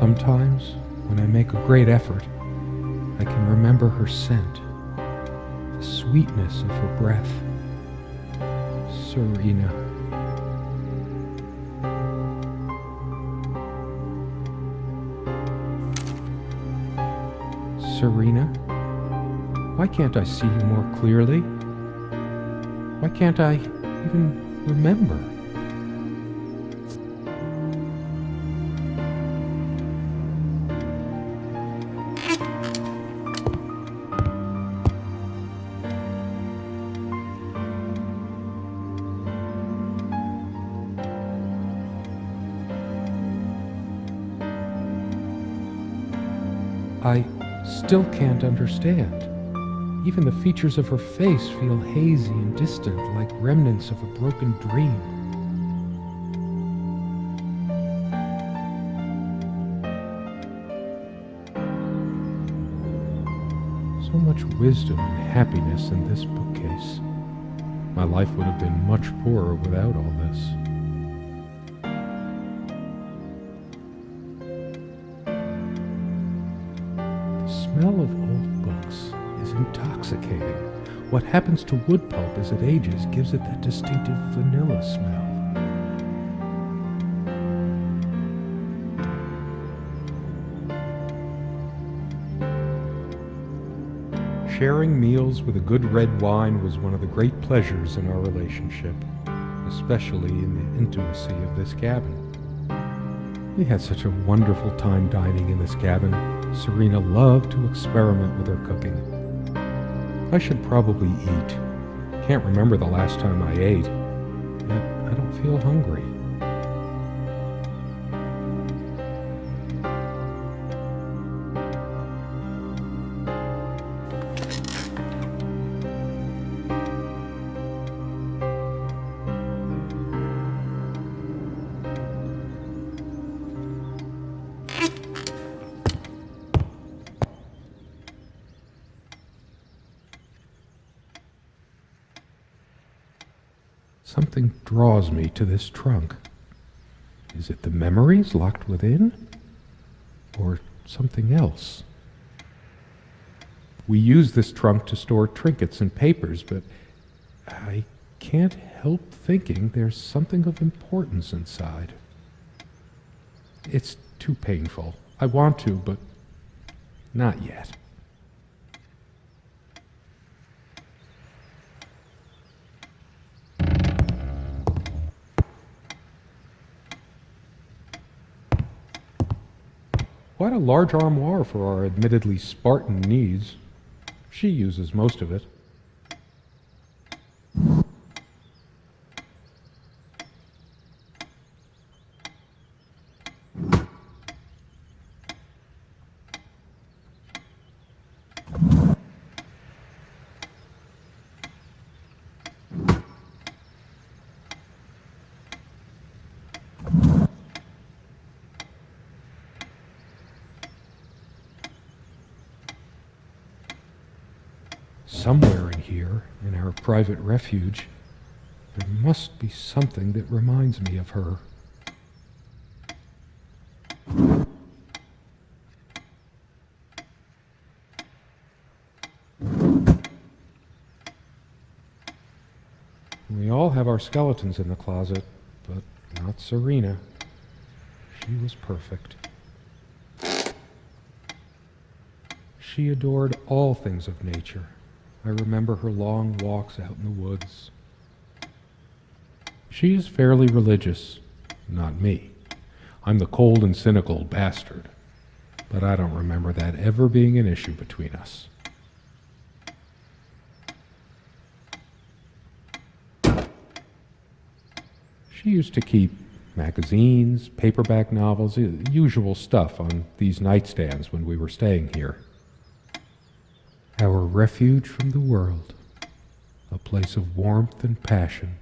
Sometimes, when I make a great effort, I can remember her scent, the sweetness of her breath. Serena. Serena? Why can't I see you more clearly? Why can't I even remember? I still can't understand. Even the features of her face feel hazy and distant, like remnants of a broken dream. So much wisdom and happiness in this bookcase. My life would have been much poorer without all this. The smell of old books is intoxicating. What happens to wood pulp as it ages gives it that distinctive vanilla smell. Sharing meals with a good red wine was one of the great pleasures in our relationship, especially in the intimacy of this cabin. We had such a wonderful time dining in this cabin. Serena loved to experiment with her cooking. I should probably eat. Can't remember the last time I ate, yet I don't feel hungry. Something draws me to this trunk. Is it the memories locked within? Or something else? We use this trunk to store trinkets and papers, but I can't help thinking there's something of importance inside. It's too painful. I want to, but not yet. Quite a large armoire for our admittedly Spartan needs. She uses most of it. Somewhere in here, in our private refuge, there must be something that reminds me of her. We all have our skeletons in the closet, but not Serena. She was perfect. She adored all things of nature. I remember her long walks out in the woods. She is fairly religious, not me. I'm the cold and cynical bastard, but I don't remember that ever being an issue between us. She used to keep magazines, paperback novels, the usual stuff on these nightstands when we were staying here. Our refuge from the world, a place of warmth and passion.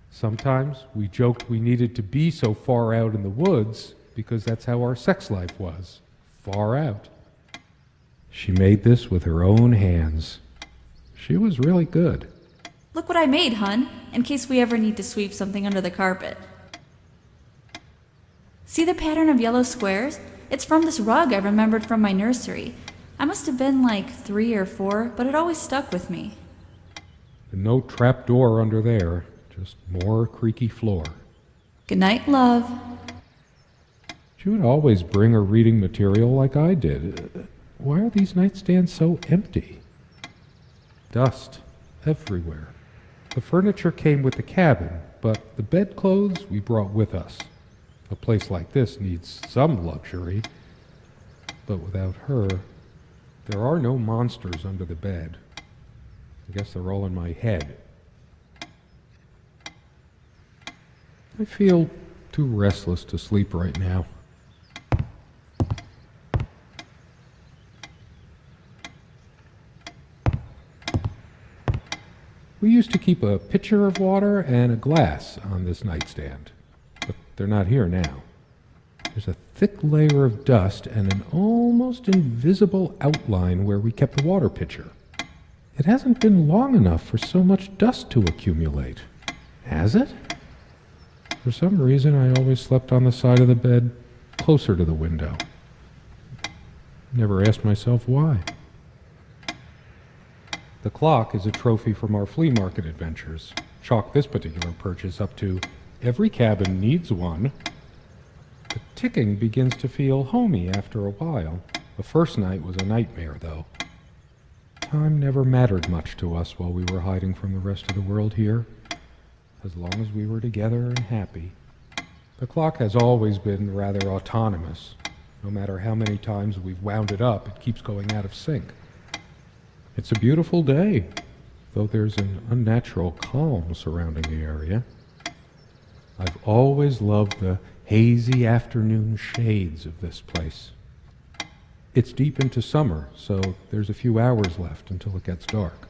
Sometimes we joked we needed to be so far out in the woods because that's how our sex life was, far out. She made this with her own hands. She was really good. Look what I made, hun, in case we ever need to sweep something under the carpet. See the pattern of yellow squares? It's from this rug I remembered from my nursery. I must have been like 3 or 4, but it always stuck with me. And no trap door under there, just more creaky floor. Good night, love. She would always bring her reading material like I did. Why are these nightstands so empty? Dust everywhere. The furniture came with the cabin, but the bedclothes we brought with us. A place like this needs some luxury, but without her, there are no monsters under the bed. I guess they're all in my head. I feel too restless to sleep right now. We used to keep a pitcher of water and a glass on this nightstand, but they're not here now. There's a thick layer of dust and an almost invisible outline where we kept the water pitcher. It hasn't been long enough for so much dust to accumulate, has it? For some reason, I always slept on the side of the bed closer to the window. Never asked myself why. The clock is a trophy from our flea market adventures. Chalk this particular purchase up to every cabin needs one. The ticking begins to feel homey after a while. The first night was a nightmare, though. Time never mattered much to us while we were hiding from the rest of the world here, as long as we were together and happy. The clock has always been rather autonomous. No matter how many times we've wound it up, it keeps going out of sync. It's a beautiful day, though there's an unnatural calm surrounding the area. I've always loved the hazy afternoon shades of this place. It's deep into summer, so there's a few hours left until it gets dark.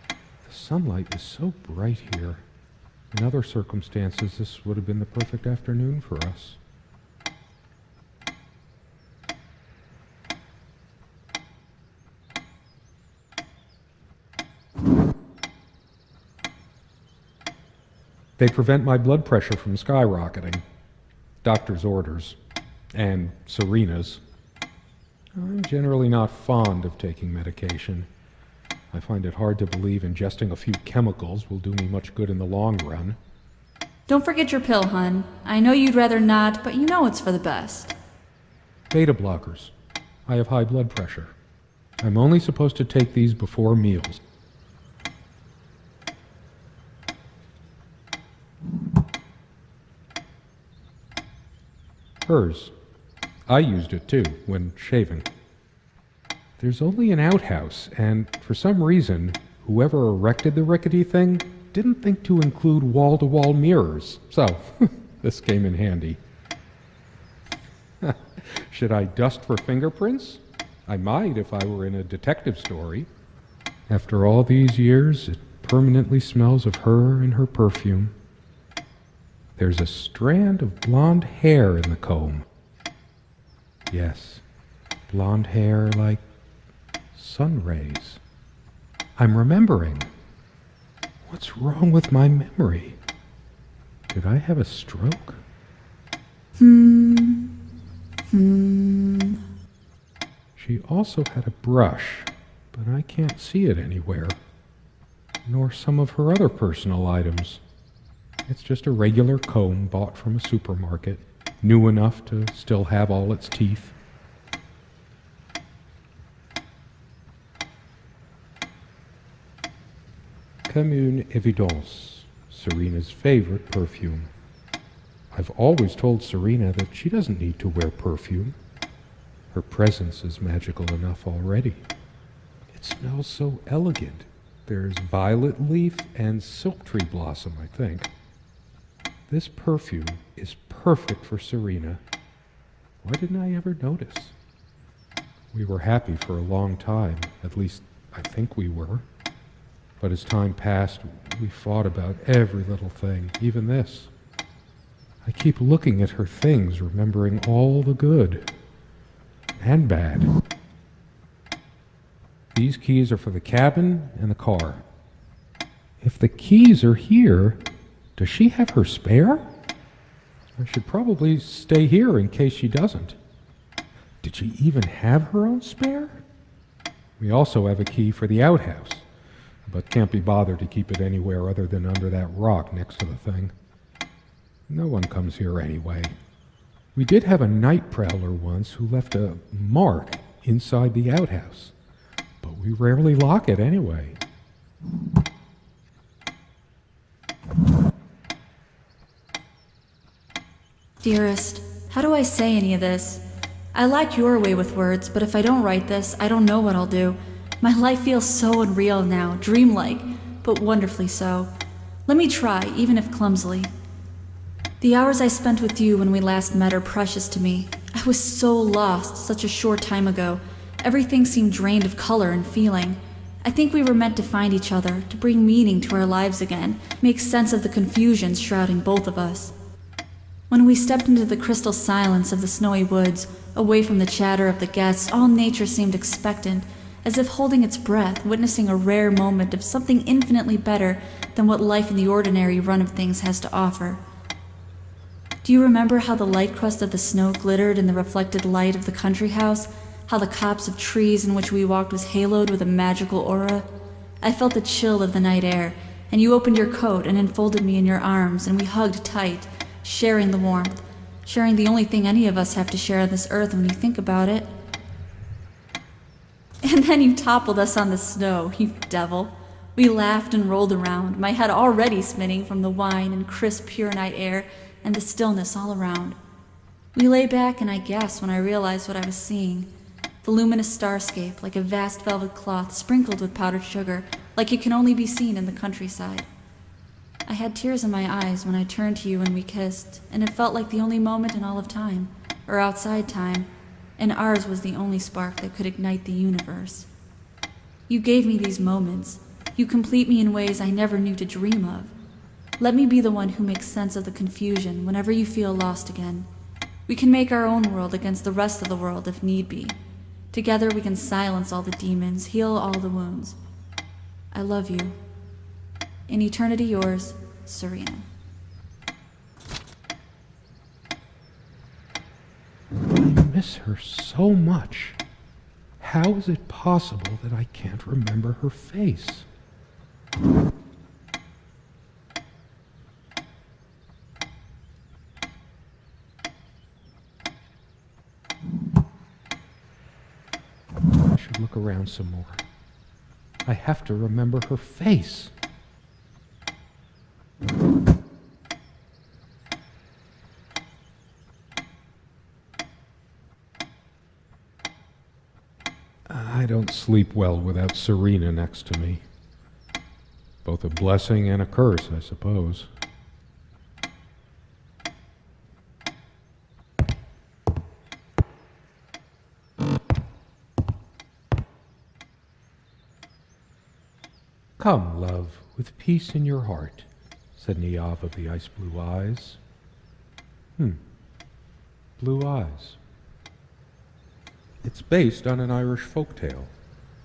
The sunlight is so bright here. In other circumstances, this would have been the perfect afternoon for us. They prevent my blood pressure from skyrocketing. Doctor's orders. And Serena's. I'm generally not fond of taking medication. I find it hard to believe ingesting a few chemicals will do me much good in the long run. Don't forget your pill, hun. I know you'd rather not, but you know it's for the best. Beta blockers. I have high blood pressure. I'm only supposed to take these before meals. Hers. I used it too, when shaving. There's only an outhouse, and for some reason, whoever erected the rickety thing didn't think to include wall-to-wall mirrors, so this came in handy. Should I dust for fingerprints? I might if I were in a detective story. After all these years, it permanently smells of her and her perfume. There's a strand of blonde hair in the comb. Yes, blonde hair like sun rays. I'm remembering. What's wrong with my memory? Did I have a stroke? She also had a brush, but I can't see it anywhere. Nor some of her other personal items. It's just a regular comb bought from a supermarket, new enough to still have all its teeth. Comme une évidence, Serena's favorite perfume. I've always told Serena that she doesn't need to wear perfume. Her presence is magical enough already. It smells so elegant. There's violet leaf and silk tree blossom, I think. This perfume is perfect for Serena. Why didn't I ever notice? We were happy for a long time, at least I think we were. But as time passed, we fought about every little thing, even this. I keep looking at her things, remembering all the good and bad. These keys are for the cabin and the car. If the keys are here, does she have her spare? I should probably stay here in case she doesn't. Did she even have her own spare? We also have a key for the outhouse, but can't be bothered to keep it anywhere other than under that rock next to the thing. No one comes here anyway. We did have a night prowler once who left a mark inside the outhouse, but we rarely lock it anyway. Dearest, how do I say any of this? I like your way with words, but if I don't write this, I don't know what I'll do. My life feels so unreal now, dreamlike, but wonderfully so. Let me try, even if clumsily. The hours I spent with you when we last met are precious to me. I was so lost such a short time ago. Everything seemed drained of color and feeling. I think we were meant to find each other, to bring meaning to our lives again, make sense of the confusion shrouding both of us. When we stepped into the crystal silence of the snowy woods, away from the chatter of the guests, all nature seemed expectant, as if holding its breath, witnessing a rare moment of something infinitely better than what life in the ordinary run of things has to offer. Do you remember how the light crust of the snow glittered in the reflected light of the country house? How the copse of trees in which we walked was haloed with a magical aura? I felt the chill of the night air, and you opened your coat and enfolded me in your arms, and we hugged tight, sharing the warmth, sharing the only thing any of us have to share on this earth when you think about it. And then you toppled us on the snow, you devil. We laughed and rolled around, my head already spinning from the wine and crisp, pure night air and the stillness all around. We lay back, and I gasped when I realized what I was seeing. The luminous starscape, like a vast velvet cloth sprinkled with powdered sugar, like it can only be seen in the countryside. I had tears in my eyes when I turned to you and we kissed, and it felt like the only moment in all of time, or outside time, and ours was the only spark that could ignite the universe. You gave me these moments. You complete me in ways I never knew to dream of. Let me be the one who makes sense of the confusion whenever you feel lost again. We can make our own world against the rest of the world if need be. Together we can silence all the demons, heal all the wounds. I love you. In eternity yours, Serena. I miss her so much. How is it possible that I can't remember her face? I should look around some more. I have to remember her face. I don't sleep well without Serena next to me. Both a blessing and a curse, I suppose. Come, love, with peace in your heart, said Niamh of the ice-blue eyes. Blue eyes. It's based on an Irish folktale.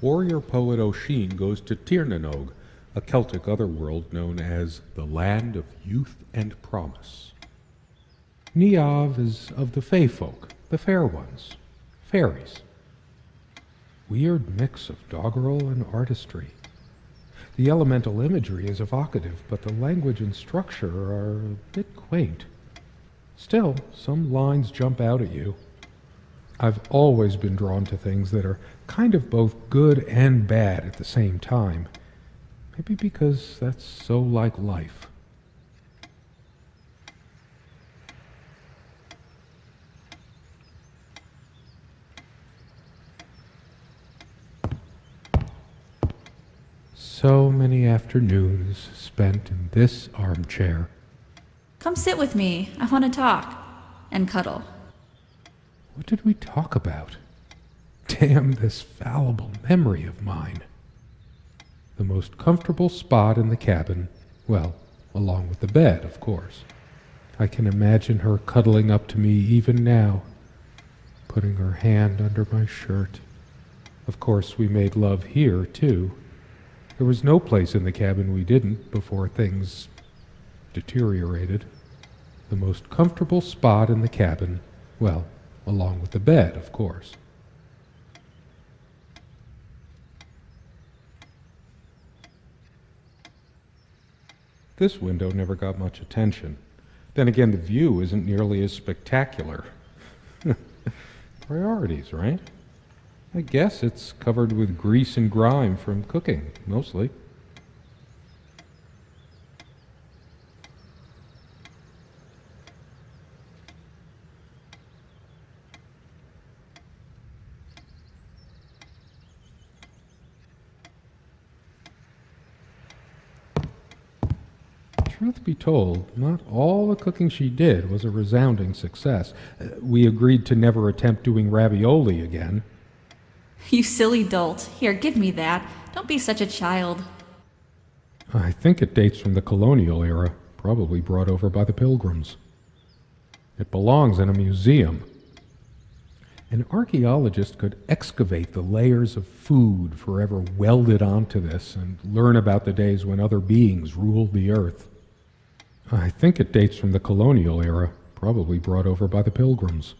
Warrior poet Oisin goes to Tirnanog, a Celtic otherworld known as the Land of Youth and Promise. Niamh is of the Fey folk, the fair ones, fairies. Weird mix of doggerel and artistry. The elemental imagery is evocative, but the language and structure are a bit quaint. Still, some lines jump out at you. I've always been drawn to things that are kind of both good and bad at the same time. Maybe because that's so like life. So many afternoons spent in this armchair. Come sit with me. I want to talk. And cuddle. What did we talk about? Damn this fallible memory of mine. The most comfortable spot in the cabin, well, along with the bed, of course. I can imagine her cuddling up to me even now, putting her hand under my shirt. Of course, we made love here, too. There was no place in the cabin we didn't before things deteriorated. The most comfortable spot in the cabin, well, along with the bed, of course. This window never got much attention. Then again, the view isn't nearly as spectacular. Priorities, right? I guess it's covered with grease and grime from cooking, mostly. Truth be told, not all the cooking she did was a resounding success. We agreed to never attempt doing ravioli again. You silly dolt. Here, give me that. Don't be such a child. I think it dates from the colonial era, probably brought over by the Pilgrims. It belongs in a museum. An archaeologist could excavate the layers of food forever welded onto this and learn about the days when other beings ruled the earth. I think it dates from the colonial era, probably brought over by the Pilgrims.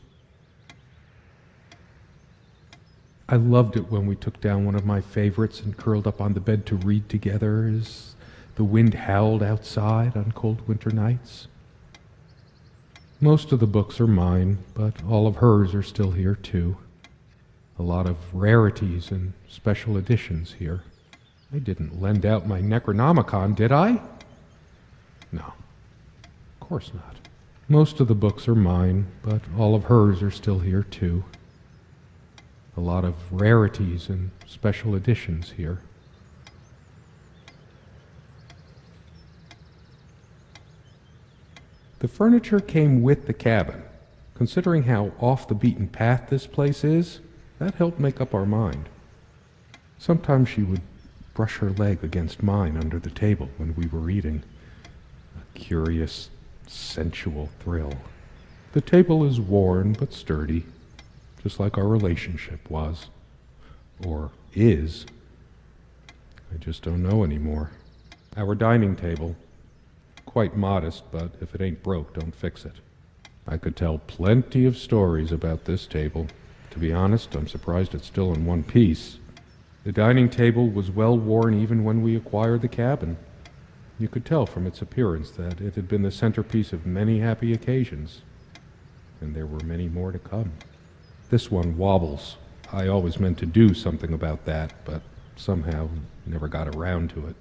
I loved it when we took down one of my favorites and curled up on the bed to read together as the wind howled outside on cold winter nights. Most of the books are mine, but all of hers are still here too. A lot of rarities and special editions here. I didn't lend out my Necronomicon, did I? No, of course not. Most of the books are mine, but all of hers are still here too. A lot of rarities and special editions here. The furniture came with the cabin. Considering how off the beaten path this place is, that helped make up our mind. Sometimes she would brush her leg against mine under the table when we were eating. A curious, sensual thrill. The table is worn but sturdy, just like our relationship was. Or is. I just don't know anymore. Our dining table. Quite modest, but if it ain't broke, don't fix it. I could tell plenty of stories about this table. To be honest, I'm surprised it's still in one piece. The dining table was well worn even when we acquired the cabin. You could tell from its appearance that it had been the centerpiece of many happy occasions, and there were many more to come. This one wobbles. I always meant to do something about that, but somehow never got around to it.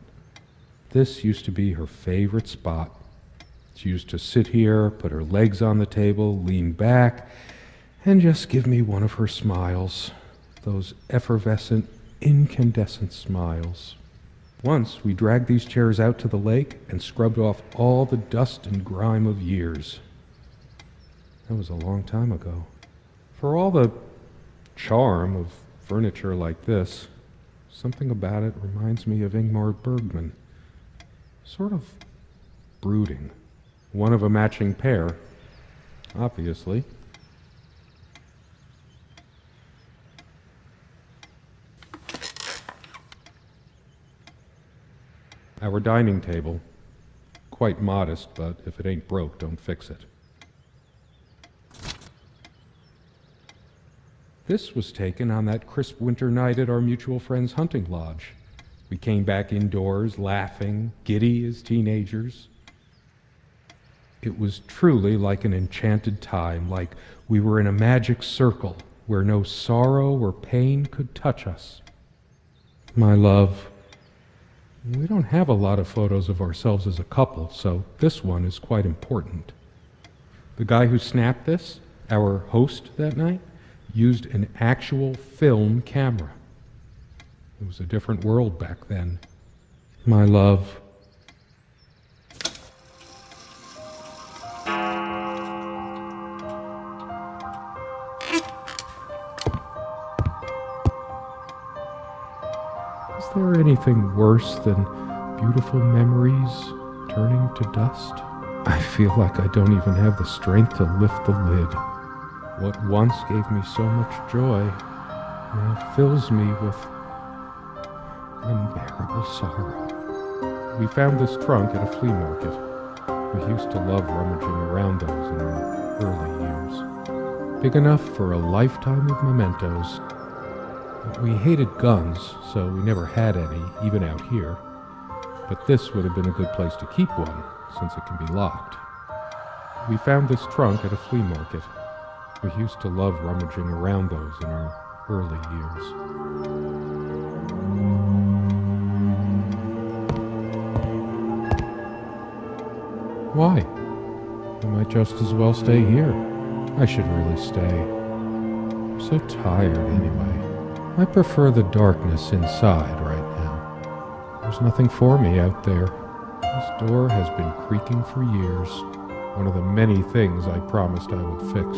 This used to be her favorite spot. She used to sit here, put her legs on the table, lean back, and just give me one of her smiles. Those effervescent, incandescent smiles. Once we dragged these chairs out to the lake and scrubbed off all the dust and grime of years. That was a long time ago. For all the charm of furniture like this, something about it reminds me of Ingmar Bergman. Sort of brooding. One of a matching pair, obviously. Our dining table. Quite modest, but if it ain't broke, don't fix it. This was taken on that crisp winter night at our mutual friend's hunting lodge. We came back indoors, laughing, giddy as teenagers. It was truly like an enchanted time, like we were in a magic circle where no sorrow or pain could touch us. My love, we don't have a lot of photos of ourselves as a couple, so this one is quite important. The guy who snapped this, our host that night, used an actual film camera. It was a different world back then. My love. Is there anything worse than beautiful memories turning to dust? I feel like I don't even have the strength to lift the lid. What once gave me so much joy now fills me with unbearable sorrow. We found this trunk at a flea market. We used to love rummaging around those in our early years. Big enough for a lifetime of mementos. We hated guns, so we never had any, even out here. But this would have been a good place to keep one, since it can be locked. We found this trunk at a flea market. We used to love rummaging around those in our early years. Why? I might just as well stay here. I should really stay. I'm so tired anyway. I prefer the darkness inside right now. There's nothing for me out there. This door has been creaking for years. One of the many things I promised I would fix.